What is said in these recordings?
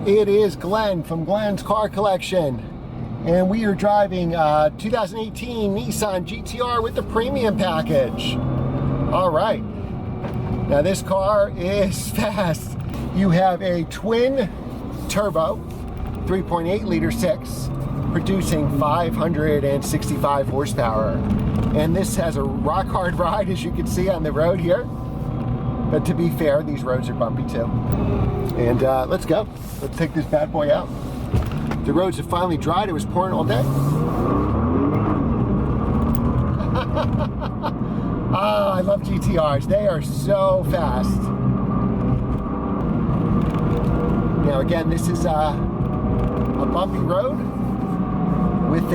It is Glenn from Glenn's Car Collection, and we are driving 2018 Nissan GTR with the Premium package. All right, now this car is fast. You have a twin turbo 3.8 liter 6 producing 565 horsepower, and this has a rock hard ride, as you can see on the road here. But to be fair, these roads are bumpy too. And let's go. Let's take this bad boy out. The roads have finally dried. It was pouring all day. Ah, I love GTRs. They are so fast. Now again, this is a bumpy road with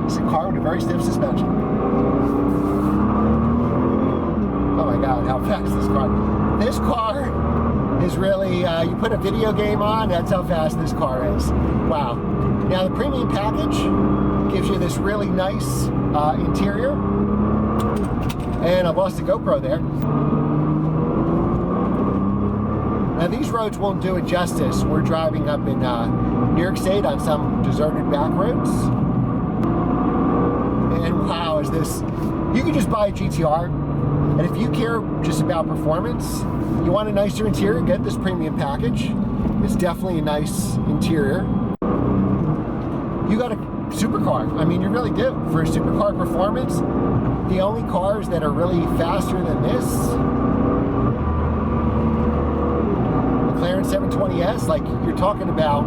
it's a car with a very stiff suspension. Oh my God, how fast this car is really, you put a video game on, that's how fast this car is. Wow. Now the Premium package gives you this really nice interior. And I lost the GoPro there. Now these roads won't do it justice. We're driving up in New York State on some deserted back roads. And wow, is this, you can just buy a GTR. And if you care just about performance, you want a nicer interior, get this Premium package. It's definitely a nice interior. You got a supercar. I mean, you really do. For a supercar performance, the only cars that are really faster than this, McLaren 720S, like you're talking about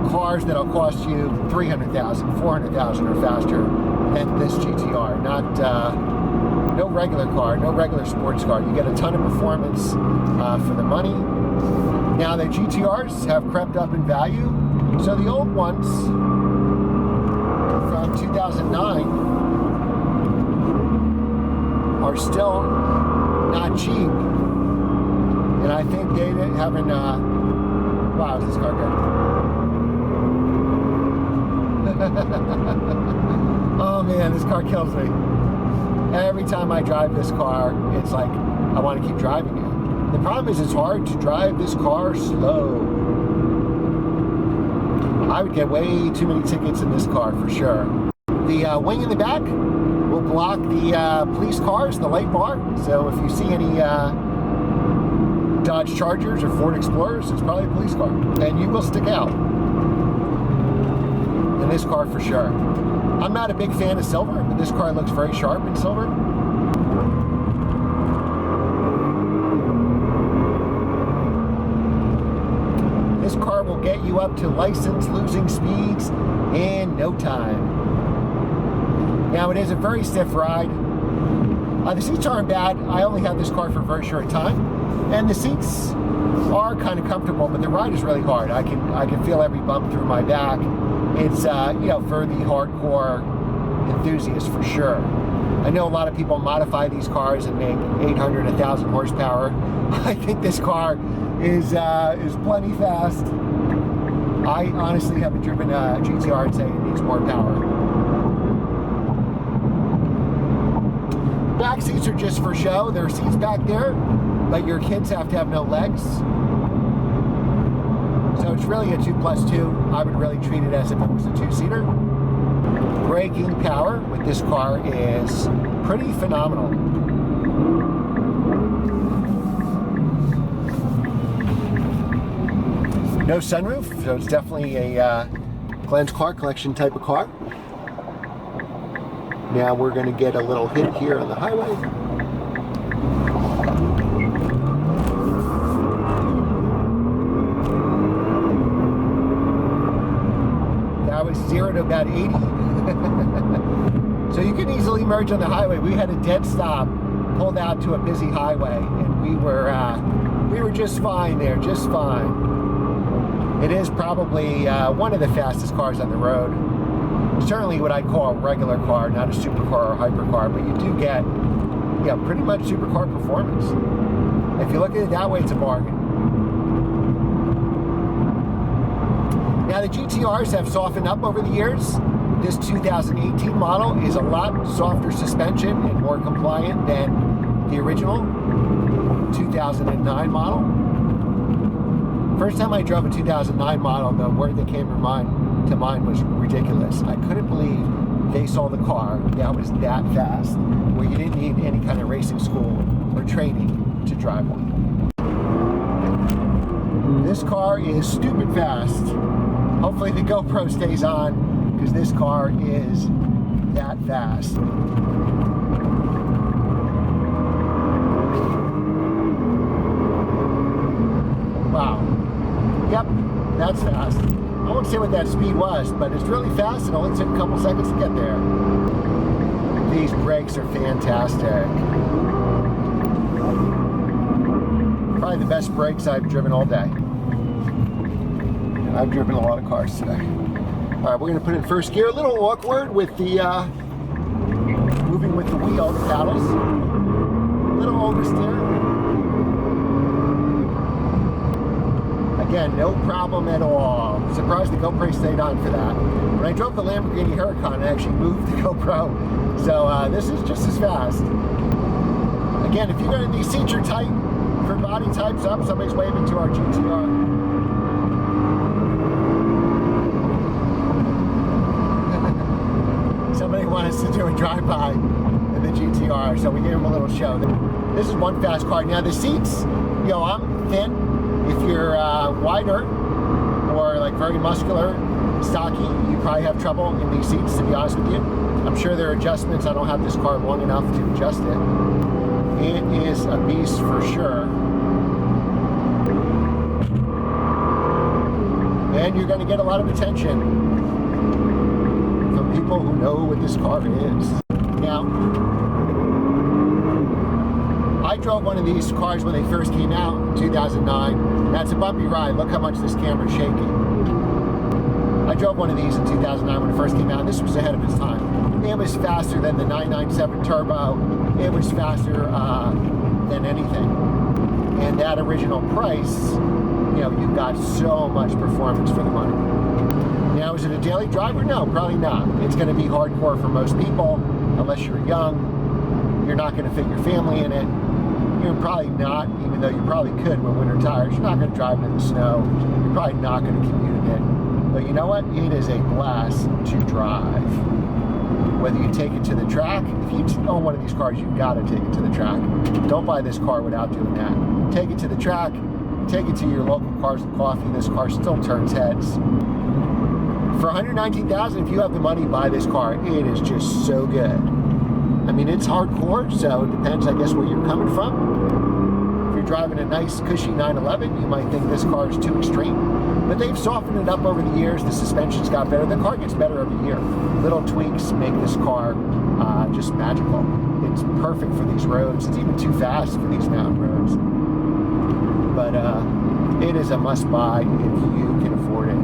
cars that'll cost you $300,000, $400,000 or faster than this GTR. Not no regular car, no regular sports car. You get a ton of performance for the money. Now the GTRs have crept up in value. So the old ones from 2009 are still not cheap. And I think they haven't, wow, is this car good? Oh man, this car kills me. Every time I drive this car, it's like, I want to keep driving it. The problem is it's hard to drive this car slow. I would get way too many tickets in this car for sure. The wing in the back will block the police cars, the light bar. So if you see any Dodge Chargers or Ford Explorers, it's probably a police car. And you will stick out in this car for sure. I'm not a big fan of silver, but this car looks very sharp in silver. This car will get you up to license-losing speeds in no time. Now, it is a very stiff ride. The seats aren't bad. I only had this car for a very short time. And the seats are kind of comfortable, but the ride is really hard. I can feel every bump through my back. It's, you know, for the hardcore enthusiast for sure. I know a lot of people modify these cars and make 800, 1,000 horsepower. I think this car is plenty fast. I honestly haven't driven a GTR and say it needs more power. Back seats are just for show. There are seats back there, but your kids have to have no legs. So it's really a 2+2. I would really treat it as if it was a 2-seater. Braking power with this car is pretty phenomenal. No sunroof, so it's definitely a Glenn's Car Collection type of car. Now we're going to get a little hit here on the highway. That was 0 to about 80. So you can easily merge on the highway. We had a dead stop, pulled out to a busy highway, and we were just fine there, just fine. It is probably one of the fastest cars on the road. Certainly what I'd call a regular car, not a supercar or hypercar, but you do get, yeah, pretty much supercar performance. If you look at it that way, it's a bargain. Now the GTRs have softened up over the years. This 2018 model is a lot softer suspension and more compliant than the original. 2009 model. First time I drove a 2009 model, the word that came to mind was ridiculous. I couldn't believe they sold a car that was that fast, where you didn't need any kind of racing school or training to drive one. This car is stupid fast. Hopefully the GoPro stays on, because this car is that fast. Wow. Yep, that's fast. I won't say what that speed was, but it's really fast and it only took a couple seconds to get there. These brakes are fantastic. Probably the best brakes I've driven all day. And I've driven a lot of cars today. All right, we're gonna put in first gear. A little awkward with the moving with the wheel, the paddles. A little oversteer. Again, no problem at all. Surprised the GoPro stayed on for that. When I drove the Lamborghini Huracan, I actually moved the GoPro. So this is just as fast. Again, if you're gonna, these seats are tight for body types up. Somebody's waving to our GTR. Somebody wanted us to do a drive-by in the GTR, so we gave them a little show. This is one fast car. Now the seats, you know, I'm thin. If you're wider or like very muscular, stocky, you probably have trouble in these seats, to be honest with you. I'm sure there are adjustments. I don't have this car long enough to adjust it. It is a beast for sure. And you're going to get a lot of attention from people who know what this car is. Now, I drove one of these cars when they first came out in 2009. That's a bumpy ride. Look how much this camera's shaking. I drove one of these in 2009 when it first came out. This was ahead of its time. It was faster than the 997 Turbo. It was faster than anything. And that original price, you know, you got so much performance for the money. Now, is it a daily driver? No, probably not. It's going to be hardcore for most people, unless you're young. You're not going to fit your family in it. You're probably not, even though you probably could with winter tires, you're not going to drive it in the snow. You're probably not going to commute in it. But you know what? It is a blast to drive. Whether you take it to the track, if you own one of these cars, you've got to take it to the track. Don't buy this car without doing that. Take it to the track, take it to your local Cars and Coffee. This car still turns heads. For $119,000, if you have the money, buy this car. It is just so good. I mean, it's hardcore, so it depends, I guess, where you're coming from. If you're driving a nice, cushy 911, you might think this car is too extreme. But they've softened it up over the years. The suspension's got better. The car gets better every year. Little tweaks make this car just magical. It's perfect for these roads. It's even too fast for these mountain roads. But it is a must-buy if you can afford it.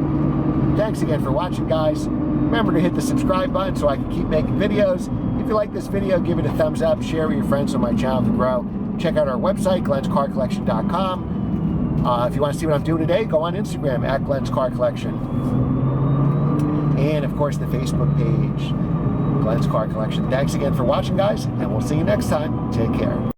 Thanks again for watching, guys. Remember to hit the subscribe button so I can keep making videos. If you like this video, give it a thumbs up, share with your friends so my channel can grow. Check out our website, glenscarcollection.com. If you want to see what I'm doing today, go on Instagram at Glenn's Car Collection. And of course the Facebook page, Glenn's Car Collection. Thanks again for watching, guys, and we'll see you next time. Take care.